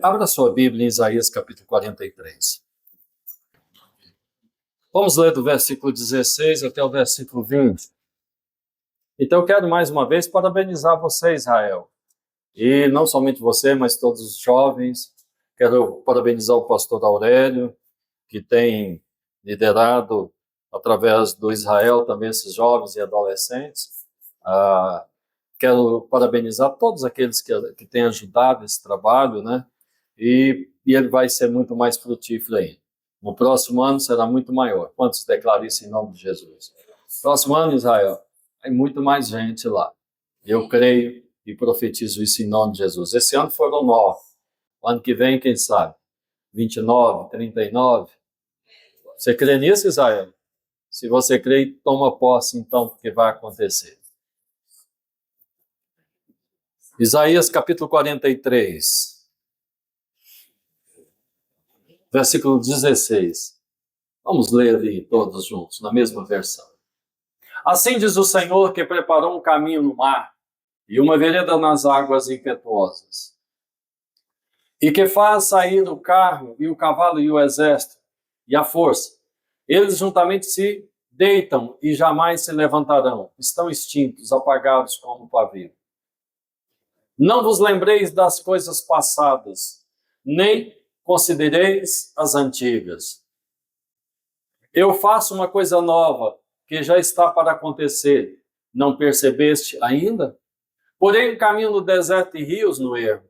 Abra sua Bíblia em Isaías capítulo 43. Vamos ler do versículo 16 até o versículo 20. Então eu quero mais uma vez parabenizar você, Israel. E não somente você, mas todos os jovens. Quero parabenizar o pastor Aurélio, que tem liderado através do Israel também esses jovens e adolescentes. Quero parabenizar todos aqueles que têm ajudado esse trabalho, né? E ele vai ser muito mais frutífero ainda. No próximo ano será muito maior. Quantos declaram isso em nome de Jesus? Próximo ano, Israel, tem muito mais gente lá. Eu creio e profetizo isso em nome de Jesus. Esse ano foram 9. O ano que vem, quem sabe? 29, 39. Você crê nisso, Israel? Se você crê, toma posse então, porque vai acontecer. Isaías capítulo 43, versículo 16. Vamos ler ali todos juntos, na mesma versão. Assim diz o Senhor, que preparou um caminho no mar e uma vereda nas águas impetuosas, e que faz sair o carro e o cavalo e o exército e a força. Eles juntamente se deitam e jamais se levantarão, estão extintos, apagados como o pavio. Não vos lembreis das coisas passadas, nem considereis as antigas. Eu faço uma coisa nova, que já está para acontecer. Não percebeste ainda? Porém, um caminho no deserto e rios no ermo.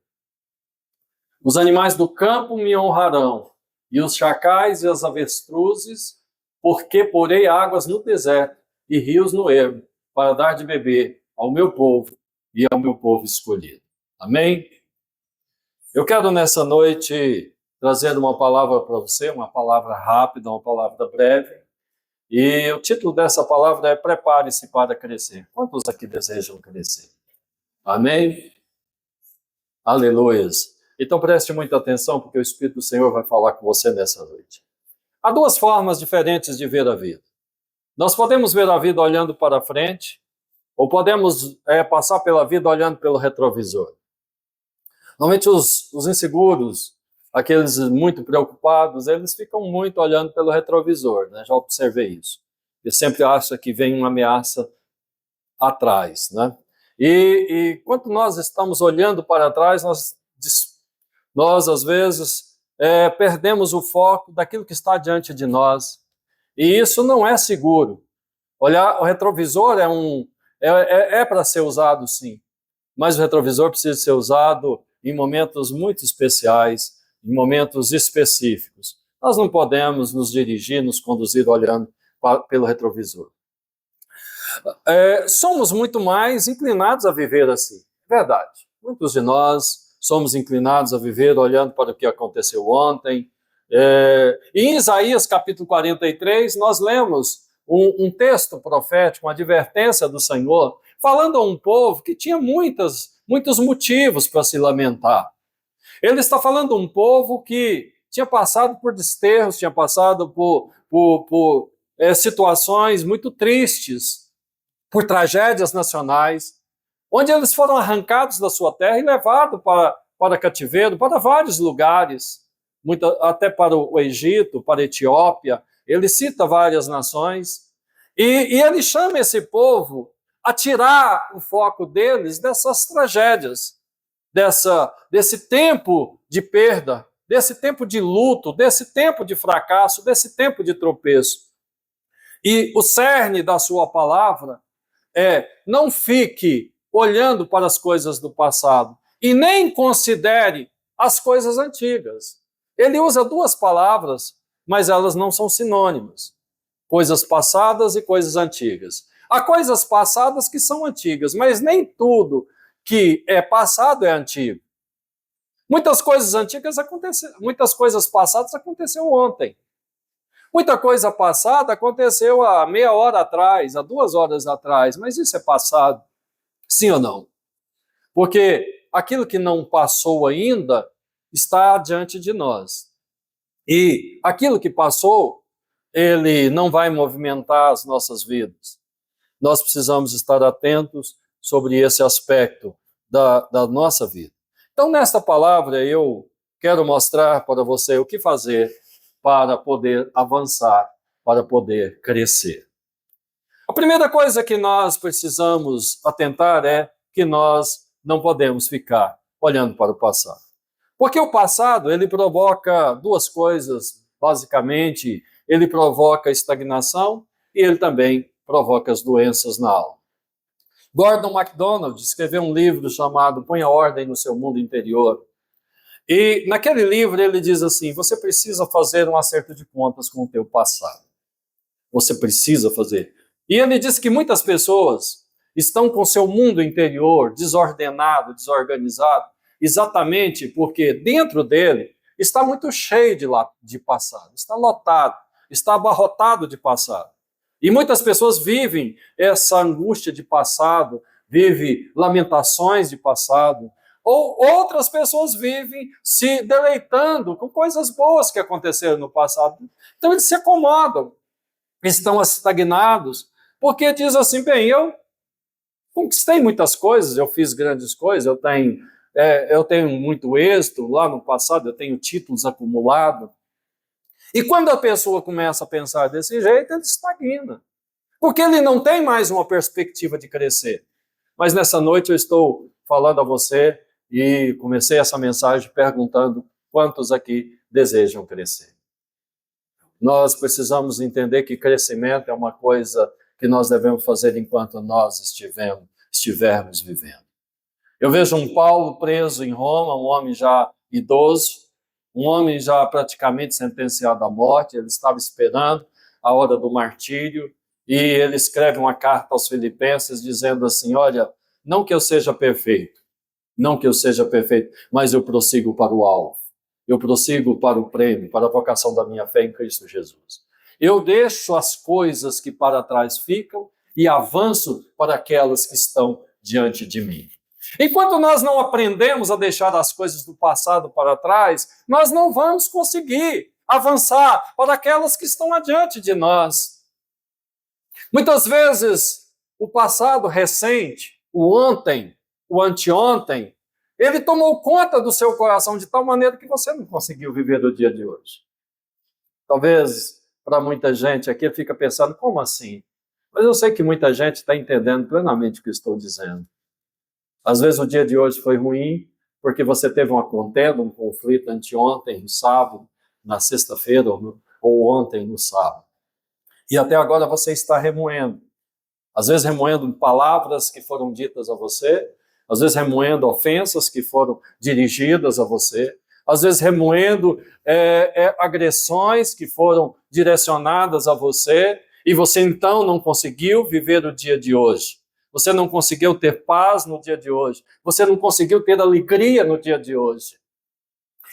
Os animais do campo me honrarão, e os chacais e as avestruzes, porque porei águas no deserto e rios no ermo, para dar de beber ao meu povo e ao meu povo escolhido. Amém? Eu quero nessa noite trazer uma palavra para você, uma palavra rápida, uma palavra breve. E o título dessa palavra é Prepare-se para crescer. Quantos aqui desejam crescer? Amém? Aleluias. Então preste muita atenção, porque o Espírito do Senhor vai falar com você nessa noite. Há duas formas diferentes de ver a vida. Nós podemos ver a vida olhando para frente, ou podemos passar pela vida olhando pelo retrovisor. Normalmente os inseguros, aqueles muito preocupados, eles ficam muito olhando pelo retrovisor, né? Já observei isso. Eles sempre acham que vem uma ameaça atrás, né? E quando nós estamos olhando para trás, nós às vezes perdemos o foco daquilo que está diante de nós. E isso não é seguro. Olhar o retrovisor é para ser usado, sim. Mas o retrovisor precisa ser usado em momentos muito especiais, em momentos específicos. Nós não podemos nos dirigir, nos conduzir olhando pelo retrovisor. Somos muito mais inclinados a viver assim. Verdade. Muitos de nós somos inclinados a viver olhando para o que aconteceu ontem. E em Isaías capítulo 43, nós lemos um texto profético, uma advertência do Senhor, falando a um povo que tinha muitos motivos para se lamentar. Ele está falando a um povo que tinha passado por desterros, tinha passado por situações muito tristes, por tragédias nacionais, onde eles foram arrancados da sua terra e levados para cativeiro, para vários lugares, até para o Egito, para a Etiópia. Ele cita várias nações, e ele chama esse povo a tirar o foco deles dessas tragédias, desse tempo de perda, desse tempo de luto, desse tempo de fracasso, desse tempo de tropeço. E o cerne da sua palavra não fique olhando para as coisas do passado e nem considere as coisas antigas. Ele usa duas palavras, mas elas não são sinônimas. Coisas passadas e coisas antigas. Há coisas passadas que são antigas, mas nem tudo que é passado é antigo. Muitas coisas antigas aconteceram, muitas coisas passadas aconteceu ontem. Muita coisa passada aconteceu há meia hora atrás, há 2 horas atrás, mas isso é passado, sim ou não? Porque aquilo que não passou ainda está diante de nós. E aquilo que passou, ele não vai movimentar as nossas vidas. Nós precisamos estar atentos sobre esse aspecto da nossa vida. Então, nesta palavra, eu quero mostrar para você o que fazer para poder avançar, para poder crescer. A primeira coisa que nós precisamos atentar é que nós não podemos ficar olhando para o passado. Porque o passado, ele provoca duas coisas, basicamente, ele provoca estagnação e ele também provoca as doenças na alma. Gordon MacDonald escreveu um livro chamado Ponha Ordem no Seu Mundo Interior. E naquele livro ele diz assim, você precisa fazer um acerto de contas com o teu passado. Você precisa fazer. E ele diz que muitas pessoas estão com seu mundo interior desordenado, desorganizado, exatamente porque dentro dele está muito cheio de passado, está lotado, está abarrotado de passado. E muitas pessoas vivem essa angústia de passado, vivem lamentações de passado, ou outras pessoas vivem se deleitando com coisas boas que aconteceram no passado. Então eles se acomodam, estão estagnados, porque diz assim, bem, eu conquistei muitas coisas, eu fiz grandes coisas, eu tenho muito êxito, lá no passado eu tenho títulos acumulados. E quando a pessoa começa a pensar desse jeito, ele estagna, porque ele não tem mais uma perspectiva de crescer. Mas nessa noite eu estou falando a você e comecei essa mensagem perguntando quantos aqui desejam crescer. Nós precisamos entender que crescimento é uma coisa que nós devemos fazer enquanto nós estivermos vivendo. Eu vejo um Paulo preso em Roma, um homem já idoso, um homem já praticamente sentenciado à morte, ele estava esperando a hora do martírio, e ele escreve uma carta aos Filipenses dizendo assim, olha, não que eu seja perfeito, mas eu prossigo para o alvo, eu prossigo para o prêmio, para a vocação da minha fé em Cristo Jesus. Eu deixo as coisas que para trás ficam e avanço para aquelas que estão diante de mim. Enquanto nós não aprendemos a deixar as coisas do passado para trás, nós não vamos conseguir avançar para aquelas que estão adiante de nós. Muitas vezes, o passado recente, o ontem, o anteontem, ele tomou conta do seu coração de tal maneira que você não conseguiu viver o dia de hoje. Talvez, para muita gente aqui, fica pensando, como assim? Mas eu sei que muita gente está entendendo plenamente o que estou dizendo. Às vezes o dia de hoje foi ruim, porque você teve uma contenda, um conflito anteontem, no sábado, na sexta-feira, ou ontem, no sábado. E até agora você está remoendo. Às vezes remoendo palavras que foram ditas a você, às vezes remoendo ofensas que foram dirigidas a você, às vezes remoendo agressões que foram direcionadas a você, e você então não conseguiu viver o dia de hoje. Você não conseguiu ter paz no dia de hoje. Você não conseguiu ter alegria no dia de hoje.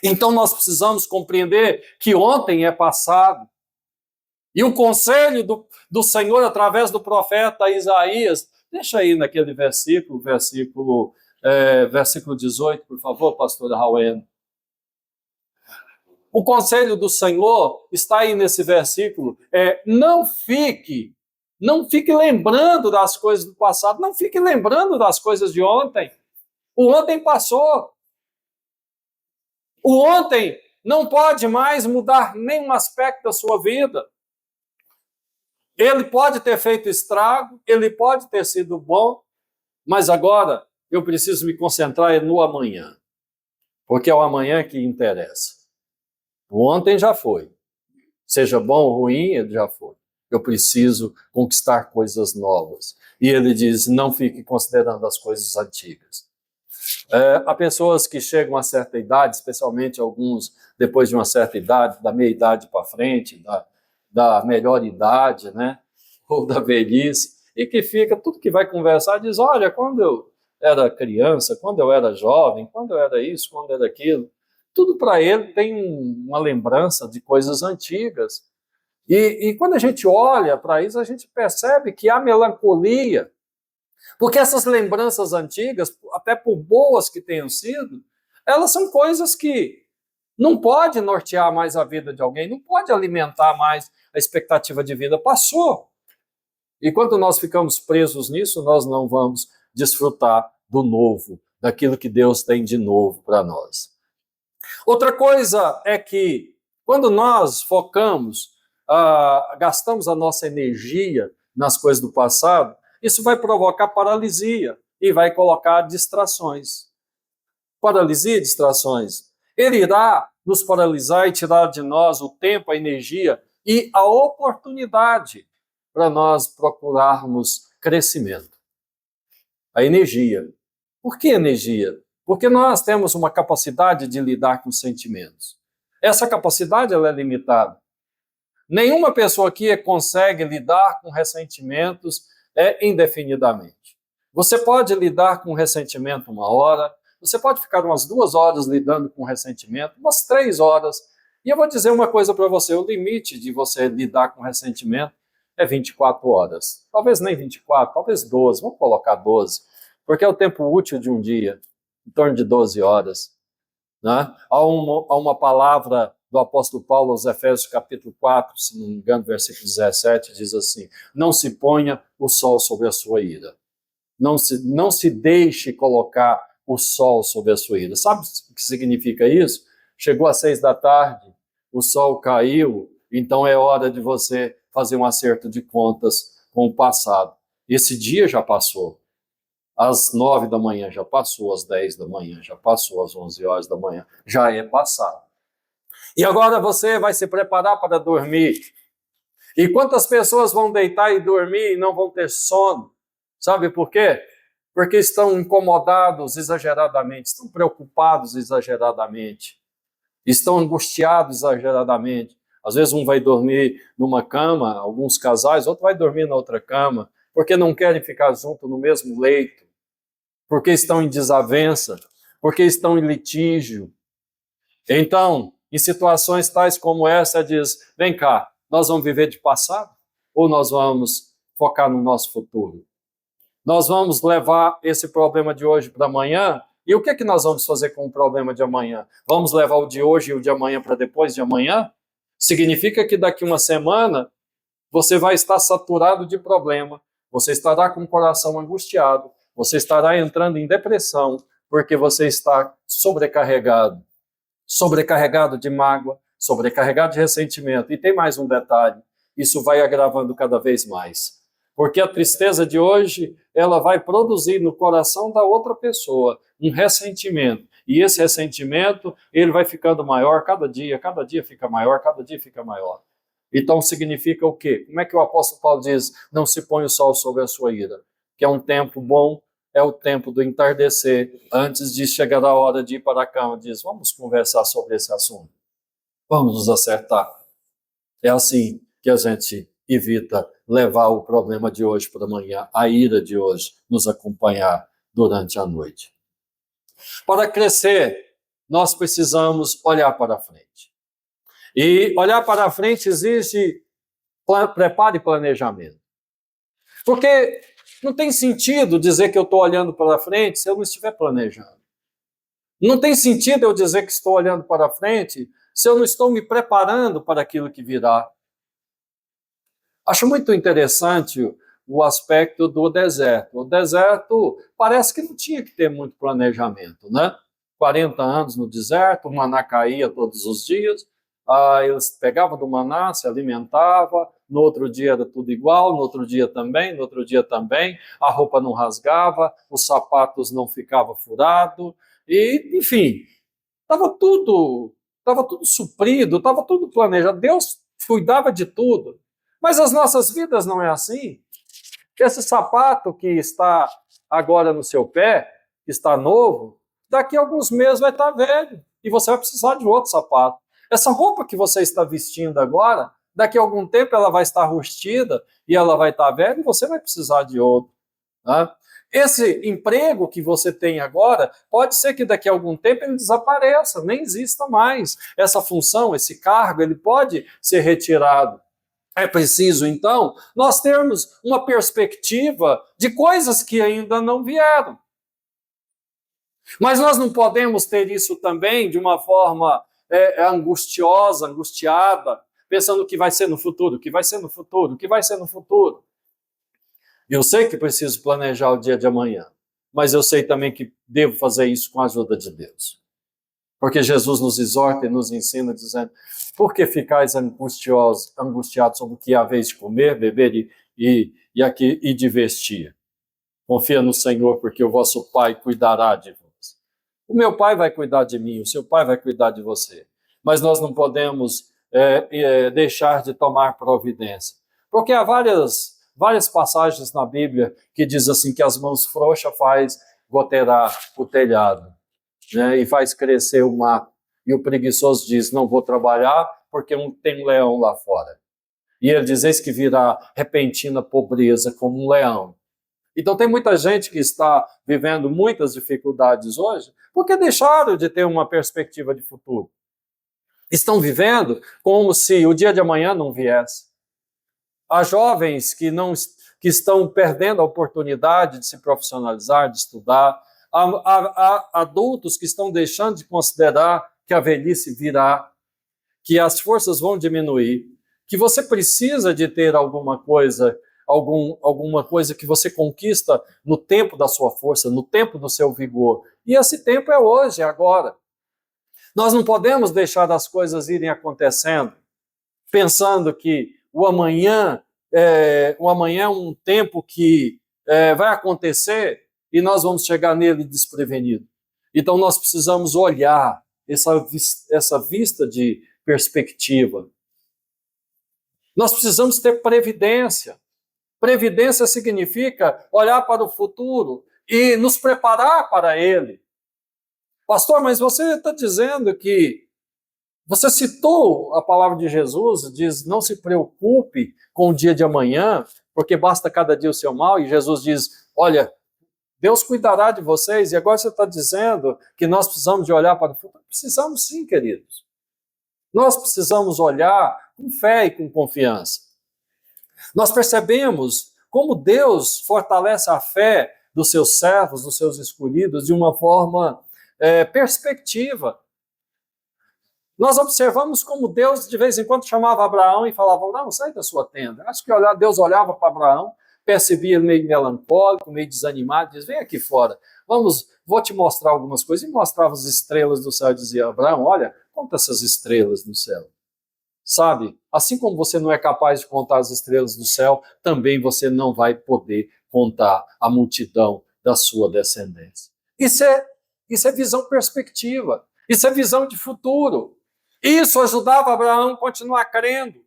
Então nós precisamos compreender que ontem é passado. E o conselho do Senhor através do profeta Isaías, deixa aí naquele versículo 18, por favor, pastora Rawen. O conselho do Senhor está aí nesse versículo. Não fique lembrando das coisas do passado, não fique lembrando das coisas de ontem. O ontem passou. O ontem não pode mais mudar nenhum aspecto da sua vida. Ele pode ter feito estrago, ele pode ter sido bom, mas agora eu preciso me concentrar no amanhã, porque é o amanhã que interessa. O ontem já foi. Seja bom ou ruim, ele já foi. Eu preciso conquistar coisas novas. E ele diz, não fique considerando as coisas antigas. Há pessoas que chegam a certa idade, especialmente alguns depois de uma certa idade, da meia idade para frente, da melhor idade, né? Ou da velhice, e que fica, tudo que vai conversar, diz, olha, quando eu era criança, quando eu era jovem, quando eu era isso, quando era aquilo, tudo para ele tem uma lembrança de coisas antigas. E quando a gente olha para isso, a gente percebe que há melancolia, porque essas lembranças antigas, até por boas que tenham sido, elas são coisas que não pode nortear mais a vida de alguém, não pode alimentar mais a expectativa de vida. Passou. E quando nós ficamos presos nisso, nós não vamos desfrutar do novo, daquilo que Deus tem de novo para nós. Outra coisa é que, quando nós focamos, gastamos a nossa energia nas coisas do passado, isso vai provocar paralisia e vai colocar distrações. Paralisia e distrações. Ele irá nos paralisar e tirar de nós o tempo, a energia e a oportunidade para nós procurarmos crescimento. A energia. Por que energia? Porque nós temos uma capacidade de lidar com sentimentos. Essa capacidade ela é limitada. Nenhuma pessoa aqui consegue lidar com ressentimentos indefinidamente. Você pode lidar com ressentimento 1 hora, você pode ficar umas 2 horas lidando com ressentimento, umas 3 horas. E eu vou dizer uma coisa para você, o limite de você lidar com ressentimento é 24 horas. Talvez nem 24, talvez 12, vamos colocar 12, porque é o tempo útil de um dia, em torno de 12 horas. Né? Há uma palavra do apóstolo Paulo aos Efésios capítulo 4, se não me engano, versículo 17, diz assim: não se ponha o sol sobre a sua ira. Não se deixe colocar o sol sobre a sua ira. Sabe o que significa isso? Chegou às 6 da tarde, o sol caiu, então é hora de você fazer um acerto de contas com o passado. Esse dia já passou. Às 9 da manhã já passou, às 10 da manhã já passou, às 11 horas da manhã já é passado. E agora você vai se preparar para dormir. E quantas pessoas vão deitar e dormir e não vão ter sono? Sabe por quê? Porque estão incomodados exageradamente, estão preocupados exageradamente, estão angustiados exageradamente. Às vezes um vai dormir numa cama, alguns casais, outro vai dormir na outra cama, porque não querem ficar junto no mesmo leito, porque estão em desavença, porque estão em litígio. Então, em situações tais como essa, diz: vem cá, nós vamos viver de passado ou nós vamos focar no nosso futuro? Nós vamos levar esse problema de hoje para amanhã? E o que é que nós vamos fazer com o problema de amanhã? Vamos levar o de hoje e o de amanhã para depois de amanhã? Significa que daqui uma semana você vai estar saturado de problema, você estará com o coração angustiado, você estará entrando em depressão, porque você está sobrecarregado. Sobrecarregado de mágoa, sobrecarregado de ressentimento. E tem mais um detalhe, isso vai agravando cada vez mais. Porque a tristeza de hoje, ela vai produzir no coração da outra pessoa um ressentimento. E esse ressentimento, ele vai ficando maior cada dia fica maior, cada dia fica maior. Então significa o quê? Como é que o apóstolo Paulo diz: não se põe o sol sobre a sua ira? Que é um tempo bom, é o tempo do entardecer, antes de chegar a hora de ir para a cama. Diz: vamos conversar sobre esse assunto, vamos nos acertar. É assim que a gente evita levar o problema de hoje para amanhã, a ira de hoje nos acompanhar durante a noite. Para crescer, nós precisamos olhar para frente. E olhar para frente exige preparo e planejamento. Porque não tem sentido dizer que eu estou olhando para frente se eu não estiver planejando. Não tem sentido eu dizer que estou olhando para frente se eu não estou me preparando para aquilo que virá. Acho muito interessante o aspecto do deserto. O deserto parece que não tinha que ter muito planejamento, né? 40 anos no deserto, o maná caía todos os dias, eles pegavam do maná, se alimentavam, no outro dia era tudo igual, no outro dia também, a roupa não rasgava, os sapatos não ficavam furados, e, enfim, estava tudo suprido, estava tudo planejado, Deus cuidava de tudo. Mas as nossas vidas não é assim. Esse sapato que está agora no seu pé, que está novo, daqui a alguns meses vai estar velho, e você vai precisar de outro sapato. Essa roupa que você está vestindo agora, daqui a algum tempo ela vai estar rustida, e ela vai estar velha, e você vai precisar de outro. Né? Esse emprego que você tem agora, pode ser que daqui a algum tempo ele desapareça, nem exista mais. Essa função, esse cargo, ele pode ser retirado. É preciso, então, nós termos uma perspectiva de coisas que ainda não vieram. Mas nós não podemos ter isso também de uma forma angustiosa, angustiada, pensando que vai ser no futuro, que vai ser no futuro, que vai ser no futuro. Eu sei que preciso planejar o dia de amanhã, mas eu sei também que devo fazer isso com a ajuda de Deus. Porque Jesus nos exorta e nos ensina dizendo: por que ficais angustiados sobre o que haveis de comer, beber e de vestir? Confia no Senhor, porque o vosso Pai cuidará de vós. O meu pai vai cuidar de mim, o seu pai vai cuidar de você. Mas nós não podemos deixar de tomar providência. Porque há várias passagens na Bíblia que diz assim, que as mãos frouxas faz goteirar o telhado, né, e faz crescer o mato. E o preguiçoso diz: não vou trabalhar porque tem um leão lá fora. E ele diz: eis que virá repentina pobreza como um leão. Então tem muita gente que está vivendo muitas dificuldades hoje porque deixaram de ter uma perspectiva de futuro. Estão vivendo como se o dia de amanhã não viesse. Há jovens que estão perdendo a oportunidade de se profissionalizar, de estudar. Há adultos que estão deixando de considerar que a velhice virá, que as forças vão diminuir, que você precisa de ter alguma coisa que você conquista no tempo da sua força, no tempo do seu vigor. E esse tempo é hoje, é agora. Nós não podemos deixar as coisas irem acontecendo, pensando que o amanhã é um tempo que vai acontecer e nós vamos chegar nele desprevenido. Então nós precisamos olhar essa vista de perspectiva. Nós precisamos ter previdência. Previdência significa olhar para o futuro e nos preparar para ele. Pastor, mas você está dizendo que... Você citou a palavra de Jesus, diz: não se preocupe com o dia de amanhã, porque basta cada dia o seu mal. E Jesus diz: olha, Deus cuidará de vocês. E agora você está dizendo que nós precisamos de olhar para o futuro? Precisamos sim, queridos. Nós precisamos olhar com fé e com confiança. Nós percebemos como Deus fortalece a fé dos seus servos, dos seus escolhidos, de uma forma perspectiva. Nós observamos como Deus, de vez em quando, chamava Abraão e falava: Abraão, sai da sua tenda. Acho que Deus olhava para Abraão, percebia ele meio melancólico, meio desanimado, diz: vem aqui fora, vou te mostrar algumas coisas. E mostrava as estrelas do céu e dizia: Abraão, olha, conta essas estrelas do céu. Sabe, assim como você não é capaz de contar as estrelas do céu, também você não vai poder contar a multidão da sua descendência. Isso é visão perspectiva, isso é visão de futuro. Isso ajudava Abraão a continuar crendo.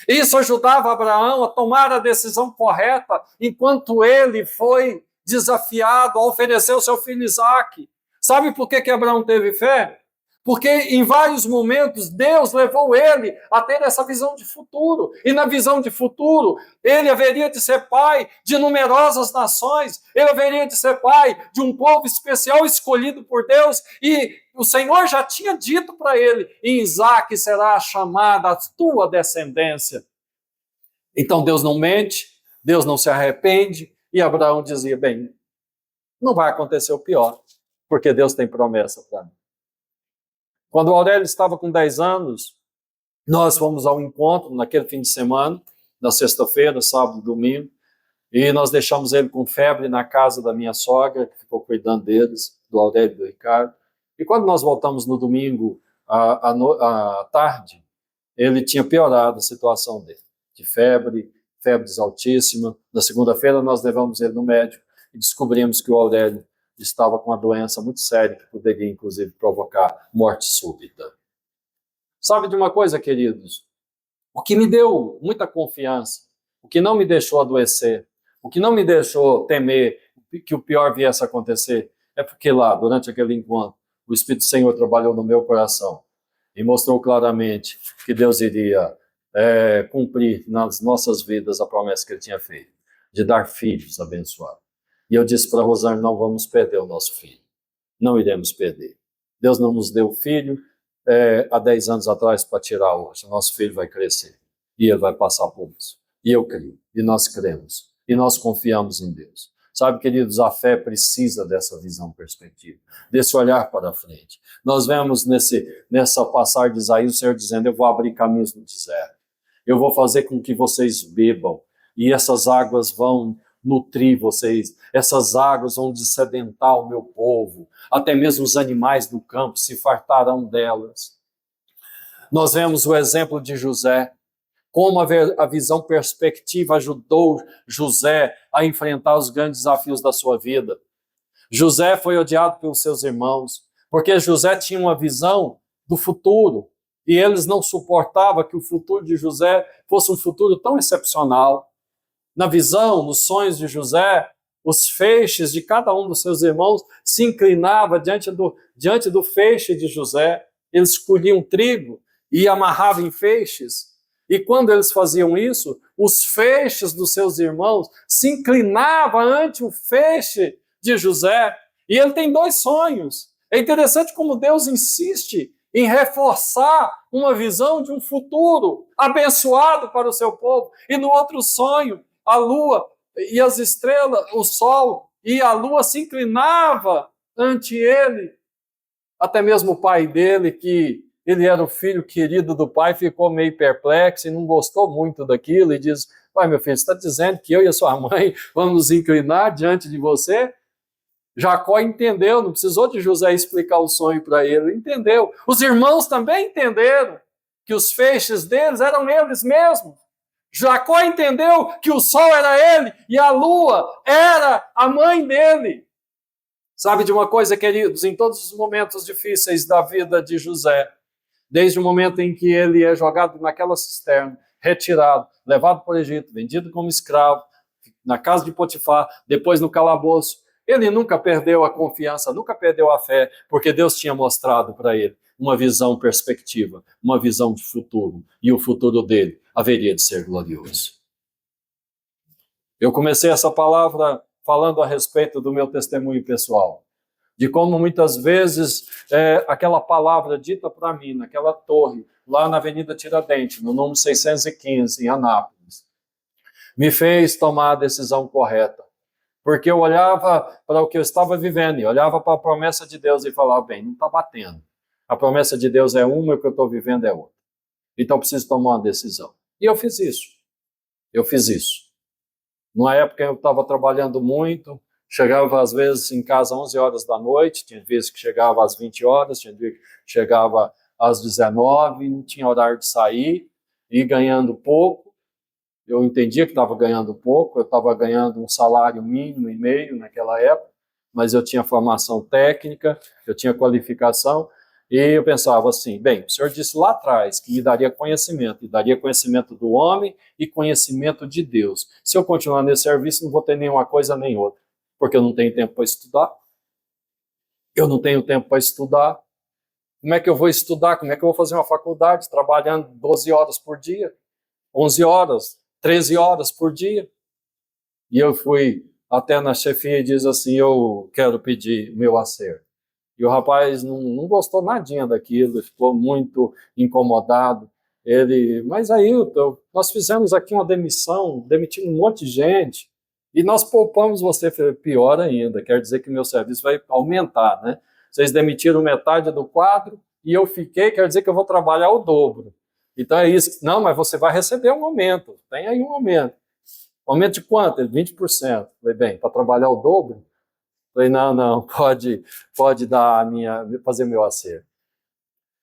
Isso ajudava Abraão a tomar a decisão correta enquanto ele foi desafiado a oferecer o seu filho Isaque. Sabe por que Abraão teve fé? Porque em vários momentos Deus levou ele a ter essa visão de futuro. E na visão de futuro, ele haveria de ser pai de numerosas nações. Ele haveria de ser pai de um povo especial escolhido por Deus. E o Senhor já tinha dito para ele: em Isaque será chamada a tua descendência. Então Deus não mente, Deus não se arrepende. E Abraão dizia: bem, não vai acontecer o pior, porque Deus tem promessa para mim. Quando o Aurélio estava com 10 anos, nós fomos ao encontro naquele fim de semana, na sexta-feira, sábado e domingo, e nós deixamos ele com febre na casa da minha sogra, que ficou cuidando deles, do Aurélio e do Ricardo. E quando nós voltamos no domingo à tarde, ele tinha piorado a situação dele, de febre altíssima. Na segunda-feira nós levamos ele no médico e descobrimos que o Aurélio estava com uma doença muito séria que poderia, inclusive, provocar morte súbita. Sabe de uma coisa, queridos? O que me deu muita confiança, o que não me deixou adoecer, o que não me deixou temer que o pior viesse a acontecer, é porque lá, durante aquele encontro, o Espírito do Senhor trabalhou no meu coração e mostrou claramente que Deus iria cumprir nas nossas vidas a promessa que Ele tinha feito, de dar filhos abençoados. E eu disse para a Rosane: não vamos perder o nosso filho. Não iremos perder. Deus não nos deu filho há 10 anos atrás para tirar hoje. O nosso filho vai crescer. E ele vai passar por isso. E eu creio. E nós cremos. E nós confiamos em Deus. Sabe, queridos, a fé precisa dessa visão perspectiva, desse olhar para frente. Nós vemos nessa passagem de Isaías o Senhor dizendo: eu vou abrir caminhos no deserto. Eu vou fazer com que vocês bebam. E essas águas vão nutrir vocês, essas águas vão dessedentar o meu povo, até mesmo os animais do campo se fartarão delas. Nós vemos o exemplo de José, como a visão perspectiva ajudou José a enfrentar os grandes desafios da sua vida. José foi odiado pelos seus irmãos, porque José tinha uma visão do futuro, e eles não suportavam que o futuro de José fosse um futuro tão excepcional. Na visão, nos sonhos de José, os feixes de cada um dos seus irmãos se inclinavam diante do feixe de José. Eles colhiam trigo e amarravam em feixes. E quando eles faziam isso, os feixes dos seus irmãos se inclinavam ante o feixe de José. E ele tem dois sonhos. É interessante como Deus insiste em reforçar uma visão de um futuro abençoado para o seu povo. E no outro sonho, a lua e as estrelas, o sol e a lua se inclinava ante ele. Até mesmo o pai dele, que ele era o filho querido do pai, ficou meio perplexo e não gostou muito daquilo e diz: pai, meu filho, você está dizendo que eu e a sua mãe vamos nos inclinar diante de você? Jacó entendeu, não precisou de José explicar o sonho para ele, entendeu. Os irmãos também entenderam que os feixes deles eram eles mesmos. Jacó entendeu que o sol era ele e a lua era a mãe dele. Sabe de uma coisa, queridos? Em todos os momentos difíceis da vida de José, desde o momento em que ele é jogado naquela cisterna, retirado, levado para o Egito, vendido como escravo, na casa de Potifar, depois no calabouço, ele nunca perdeu a confiança, nunca perdeu a fé, porque Deus tinha mostrado para ele uma visão perspectiva, uma visão de futuro, e o futuro dele haveria de ser glorioso. Eu comecei essa palavra falando a respeito do meu testemunho pessoal, de como muitas vezes aquela palavra dita para mim, naquela torre, lá na Avenida Tiradentes, no número 615, em Anápolis, me fez tomar a decisão correta. Porque eu olhava para o que eu estava vivendo, e olhava para a promessa de Deus e falava: bem, não está batendo. A promessa de Deus é uma e o que eu estou vivendo é outra. Então eu preciso tomar uma decisão. E eu fiz isso. Eu fiz isso. Numa época eu estava trabalhando muito, chegava às vezes em casa às 11 horas da noite, tinha vezes que chegava às 20 horas, tinha vezes que chegava às 19, não tinha horário de sair, e ganhando pouco. Eu entendia que estava ganhando pouco, eu estava ganhando um salário mínimo e meio naquela época, mas eu tinha formação técnica, eu tinha qualificação, e eu pensava assim: bem, o senhor disse lá atrás que me daria conhecimento, e daria conhecimento do homem e conhecimento de Deus. Se eu continuar nesse serviço, não vou ter nenhuma coisa nem outra, porque eu não tenho tempo para estudar. Eu não tenho tempo para estudar. Como é que eu vou estudar? Como é que eu vou fazer uma faculdade trabalhando 12 horas por dia? 11 horas? 13 horas por dia. E eu fui até na chefia e diz assim: eu quero pedir meu acerto. E o rapaz não gostou nadinha daquilo, ficou muito incomodado. Mas aí nós fizemos aqui uma demissão, demitimos um monte de gente, e nós poupamos você. Pior ainda, quer dizer que meu serviço vai aumentar, né? Vocês demitiram metade do quadro, e eu fiquei, quer dizer que eu vou trabalhar o dobro. Então é isso. Não, mas você vai receber um aumento. Tem aí um aumento. Aumento de quanto? 20%. Falei: bem, para trabalhar o dobro? Falei: não, pode fazer meu acerto.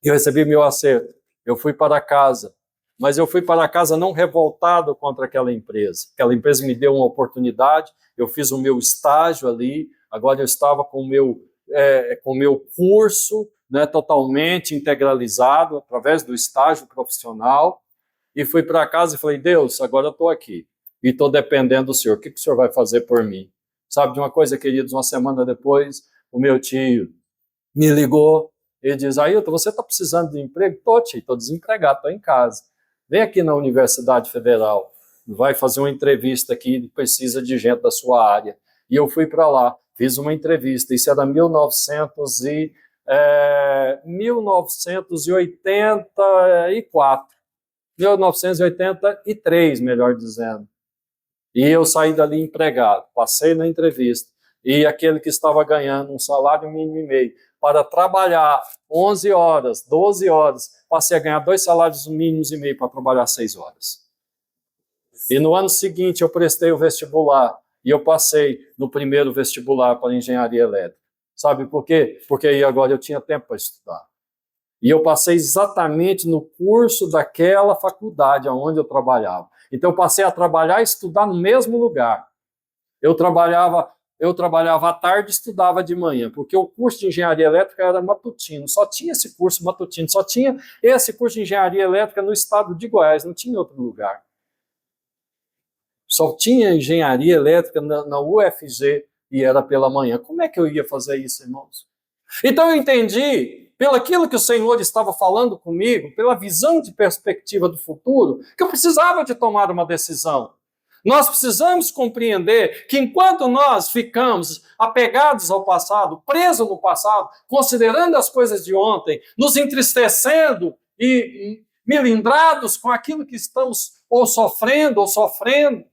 Eu recebi meu acerto. Eu fui para casa. Mas eu fui para casa não revoltado contra aquela empresa. Aquela empresa me deu uma oportunidade, eu fiz o meu estágio ali, agora eu estava com o meu curso, né, totalmente integralizado através do estágio profissional, e fui para casa e falei: Deus, agora eu estou aqui e estou dependendo do Senhor, o que o Senhor vai fazer por mim? Sabe de uma coisa, queridos? Uma semana depois, o meu tio me ligou, ele diz: Ailton, você está precisando de emprego? Estou, tio, estou desempregado, estou em casa. Vem aqui na Universidade Federal, vai fazer uma entrevista aqui, precisa de gente da sua área. E eu fui para lá, fiz uma entrevista, isso era 1983, melhor dizendo. E eu saí dali empregado, passei na entrevista, e aquele que estava ganhando um salário mínimo e meio, para trabalhar 11 horas, 12 horas, passei a ganhar 2 salários mínimos e meio para trabalhar 6 horas. E no ano seguinte eu prestei o vestibular, e eu passei no primeiro vestibular para engenharia elétrica. Sabe por quê? Porque aí agora eu tinha tempo para estudar. E eu passei exatamente no curso daquela faculdade onde eu trabalhava. Então eu passei a trabalhar e estudar no mesmo lugar. Eu trabalhava à tarde e estudava de manhã, porque o curso de engenharia elétrica era matutino, só tinha esse curso matutino, só tinha esse curso de engenharia elétrica no estado de Goiás, não tinha em outro lugar. Só tinha engenharia elétrica na UFG e era pela manhã. Como é que eu ia fazer isso, irmãos? Então eu entendi, pelo aquilo que o Senhor estava falando comigo, pela visão de perspectiva do futuro, que eu precisava de tomar uma decisão. Nós precisamos compreender que enquanto nós ficamos apegados ao passado, presos no passado, considerando as coisas de ontem, nos entristecendo e melindrados com aquilo que estamos ou sofremos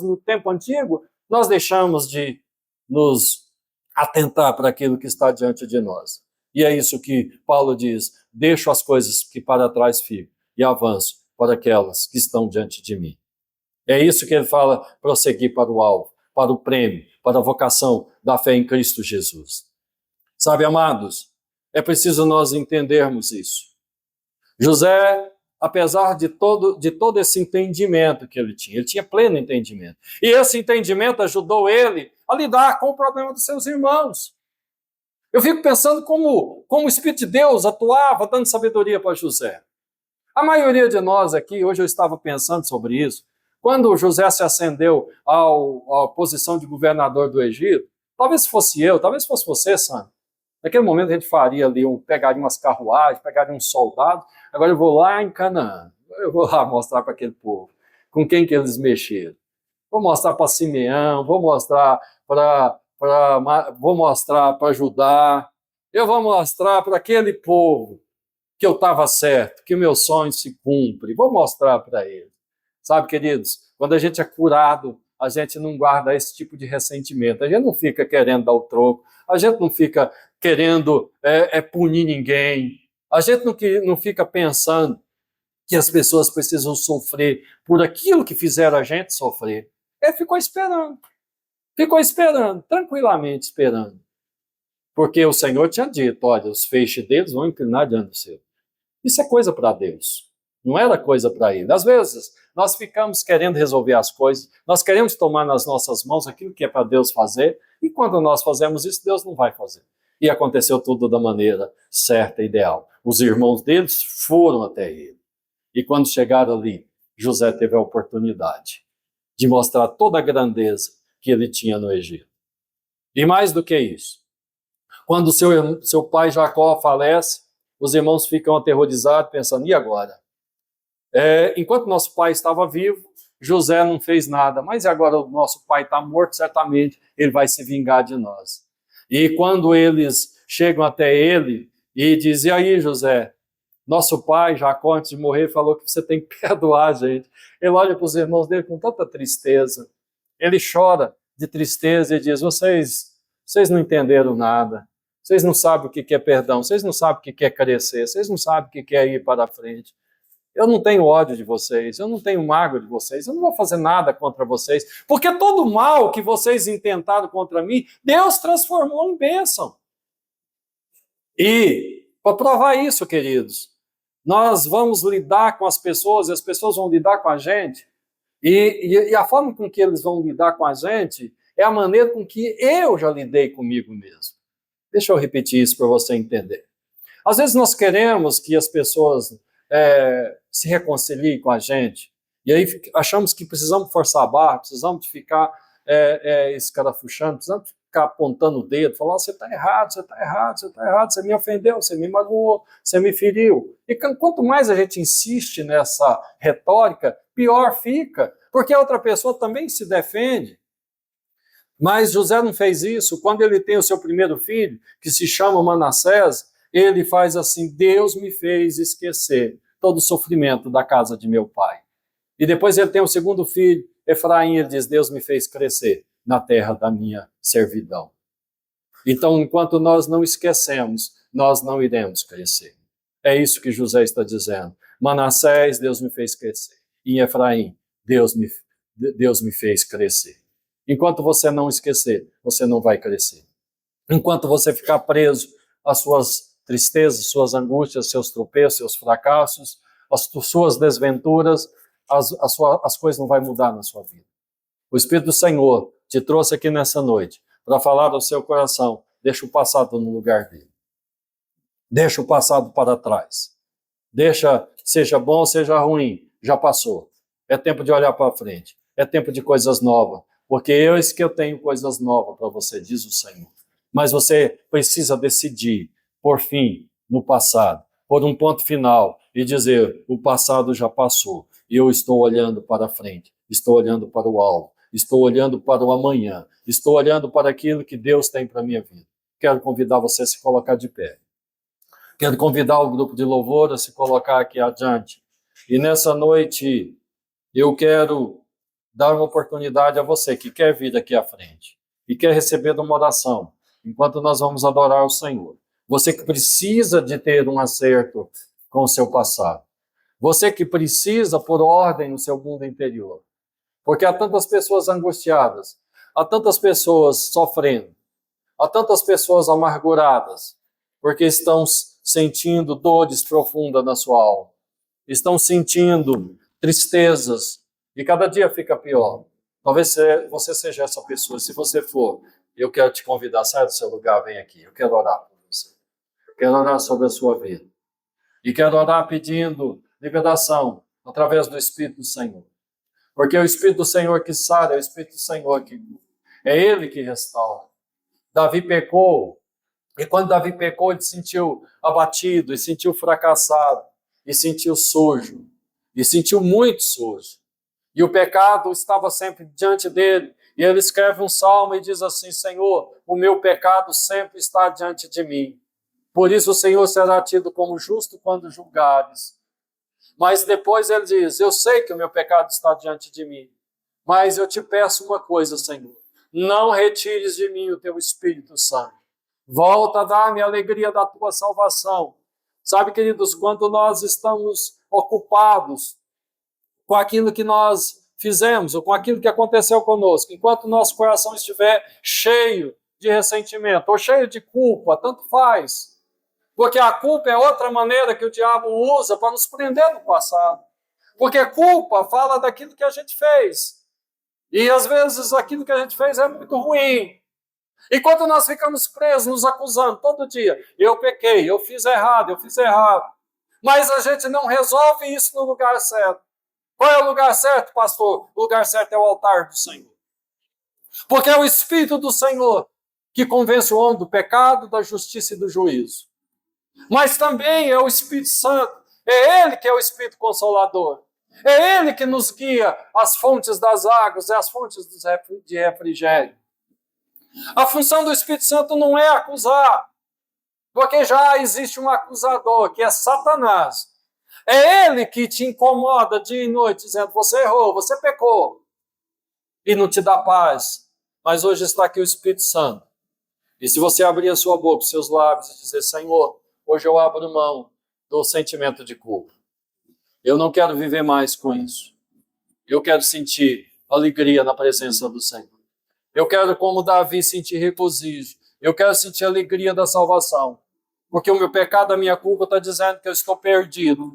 no tempo antigo, nós deixamos de nos atentar para aquilo que está diante de nós. E é isso que Paulo diz: deixo as coisas que para trás ficam e avanço para aquelas que estão diante de mim. É isso que ele fala, prosseguir para o alvo, para o prêmio, para a vocação da fé em Cristo Jesus. Sabe, amados, é preciso nós entendermos isso. José, apesar de todo esse entendimento que ele tinha pleno entendimento. E esse entendimento ajudou ele a lidar com o problema dos seus irmãos. Eu fico pensando como o Espírito de Deus atuava dando sabedoria para José. A maioria de nós aqui, hoje eu estava pensando sobre isso, quando José se ascendeu à posição de governador do Egito, talvez fosse eu, talvez fosse você, Sandro. Naquele momento a gente faria ali, pegaria umas carruagens, pegaria uns soldados. Agora eu vou lá em Canaã, eu vou lá mostrar para aquele povo com quem que eles mexeram. Vou mostrar para Simeão, vou mostrar para Judá, eu vou mostrar para aquele povo que eu estava certo, que o meu sonho se cumpre, vou mostrar para eles. Sabe, queridos, quando a gente é curado, a gente não guarda esse tipo de ressentimento, a gente não fica querendo dar o troco, a gente não fica querendo punir ninguém, a gente não fica pensando que as pessoas precisam sofrer por aquilo que fizeram a gente sofrer. Ele ficou esperando, tranquilamente esperando. Porque o Senhor tinha dito, olha, os feixes deles vão inclinar diante do céu. Isso é coisa para Deus, não era coisa para ele. Às vezes, nós ficamos querendo resolver as coisas, nós queremos tomar nas nossas mãos aquilo que é para Deus fazer, e quando nós fazemos isso, Deus não vai fazer. E aconteceu tudo da maneira certa e ideal. Os irmãos deles foram até ele. E quando chegaram ali, José teve a oportunidade de mostrar toda a grandeza que ele tinha no Egito. E mais do que isso, quando seu pai Jacó falece, os irmãos ficam aterrorizados, pensando, e agora? Enquanto nosso pai estava vivo, José não fez nada, mas agora o nosso pai está morto, certamente ele vai se vingar de nós. E quando eles chegam até ele e dizem, e aí José, nosso pai Jacó antes de morrer falou que você tem que perdoar a gente. Ele olha para os irmãos dele com tanta tristeza, ele chora de tristeza e diz, vocês não entenderam nada, vocês não sabem o que é perdão, vocês não sabem o que é crescer, vocês não sabem o que é ir para frente. Eu não tenho ódio de vocês, eu não tenho mágoa de vocês, eu não vou fazer nada contra vocês, porque todo o mal que vocês intentaram contra mim, Deus transformou em bênção. E, para provar isso, queridos, nós vamos lidar com as pessoas e as pessoas vão lidar com a gente, e a forma com que eles vão lidar com a gente é a maneira com que eu já lidei comigo mesmo. Deixa eu repetir isso para você entender. Às vezes nós queremos que as pessoas se reconciliem com a gente, e aí achamos que precisamos forçar a barra, precisamos de ficar escarafuchando, precisamos ficar apontando o dedo, falar, você está errado, você me ofendeu, você me magoou, você me feriu. E quanto mais a gente insiste nessa retórica, pior fica, porque a outra pessoa também se defende. Mas José não fez isso. Quando ele tem o seu primeiro filho, que se chama Manassés, ele faz assim, Deus me fez esquecer todo o sofrimento da casa de meu pai. E depois ele tem o segundo filho, Efraim, ele diz, Deus me fez crescer na terra da minha servidão. Então, enquanto nós não esquecemos, nós não iremos crescer. É isso que José está dizendo. Manassés, Deus me fez crescer. Em Efraim, Deus me fez crescer. Enquanto você não esquecer, você não vai crescer. Enquanto você ficar preso às suas tristezas, suas angústias, seus tropeços, seus fracassos, as suas desventuras, as coisas não vão mudar na sua vida. O Espírito do Senhor te trouxe aqui nessa noite para falar ao seu coração: deixa o passado no lugar dele. Deixa o passado para trás. Deixa, seja bom, seja ruim, já passou. É tempo de olhar para frente. É tempo de coisas novas. Porque eu tenho coisas novas para você, diz o Senhor. Mas você precisa decidir, por fim, no passado, por um ponto final e dizer: o passado já passou. E eu estou olhando para frente, estou olhando para o alvo, estou olhando para o amanhã, estou olhando para aquilo que Deus tem para a minha vida. Quero convidar você a se colocar de pé. Quero convidar o grupo de louvor a se colocar aqui adiante. E nessa noite, eu quero dar uma oportunidade a você que quer vir aqui à frente e quer receber uma oração, enquanto nós vamos adorar o Senhor. Você que precisa de ter um acerto com o seu passado. Você que precisa pôr ordem no seu mundo interior. Porque há tantas pessoas angustiadas, há tantas pessoas sofrendo, há tantas pessoas amarguradas, porque estão sentindo dores profundas na sua alma, estão sentindo tristezas, e cada dia fica pior. Talvez você seja essa pessoa. Se você for, eu quero te convidar, sai do seu lugar, vem aqui. Eu quero orar por você. Eu quero orar sobre a sua vida. E quero orar pedindo liberação através do Espírito do Senhor. Porque é o Espírito do Senhor que sara, é o Espírito do Senhor que é Ele que restaura. Davi pecou, e quando Davi pecou, ele se sentiu abatido, e sentiu fracassado, e sentiu sujo, e sentiu muito sujo. E o pecado estava sempre diante dele. E ele escreve um salmo e diz assim: Senhor, o meu pecado sempre está diante de mim. Por isso o Senhor será tido como justo quando julgares. Mas depois ele diz: eu sei que o meu pecado está diante de mim, mas eu te peço uma coisa, Senhor: não retires de mim o teu Espírito Santo. Volta a dar-me a alegria da tua salvação. Sabe, queridos, quando nós estamos ocupados com aquilo que nós fizemos, ou com aquilo que aconteceu conosco, enquanto o nosso coração estiver cheio de ressentimento, ou cheio de culpa, tanto faz. Porque a culpa é outra maneira que o diabo usa para nos prender no passado. Porque culpa fala daquilo que a gente fez. E às vezes aquilo que a gente fez é muito ruim. E quando nós ficamos presos, nos acusando todo dia: eu pequei, eu fiz errado, eu fiz errado. Mas a gente não resolve isso no lugar certo. Qual é o lugar certo, pastor? O lugar certo é o altar do Senhor. Porque é o Espírito do Senhor que convence o homem do pecado, da justiça e do juízo. Mas também é o Espírito Santo. É Ele que é o Espírito Consolador. É Ele que nos guia às fontes das águas e às fontes de refrigério. A função do Espírito Santo não é acusar, porque já existe um acusador, que é Satanás. É ele que te incomoda dia e noite, dizendo: você errou, você pecou, e não te dá paz. Mas hoje está aqui o Espírito Santo. E se você abrir a sua boca, os seus lábios, e dizer: Senhor, hoje eu abro mão do sentimento de culpa. Eu não quero viver mais com isso. Eu quero sentir alegria na presença do Senhor. Eu quero, como Davi, sentir regozijo. Eu quero sentir a alegria da salvação. Porque o meu pecado, a minha culpa está dizendo que eu estou perdido,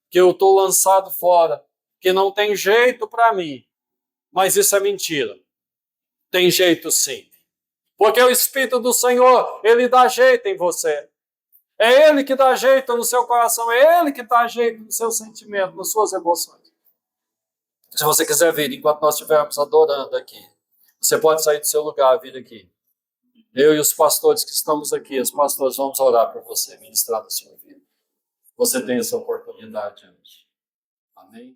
que eu estou lançado fora, que não tem jeito para mim. Mas isso é mentira. Tem jeito sim. Porque o Espírito do Senhor, Ele dá jeito em você. É Ele que dá jeito no seu coração, é Ele que dá jeito no seu sentimento, nas suas emoções. Se você quiser vir, enquanto nós estivermos adorando aqui, você pode sair do seu lugar, vir aqui. Eu e os pastores que estamos aqui, os pastores, vamos orar por você, ministrar na sua vida. Você tem essa oportunidade hoje. Amém?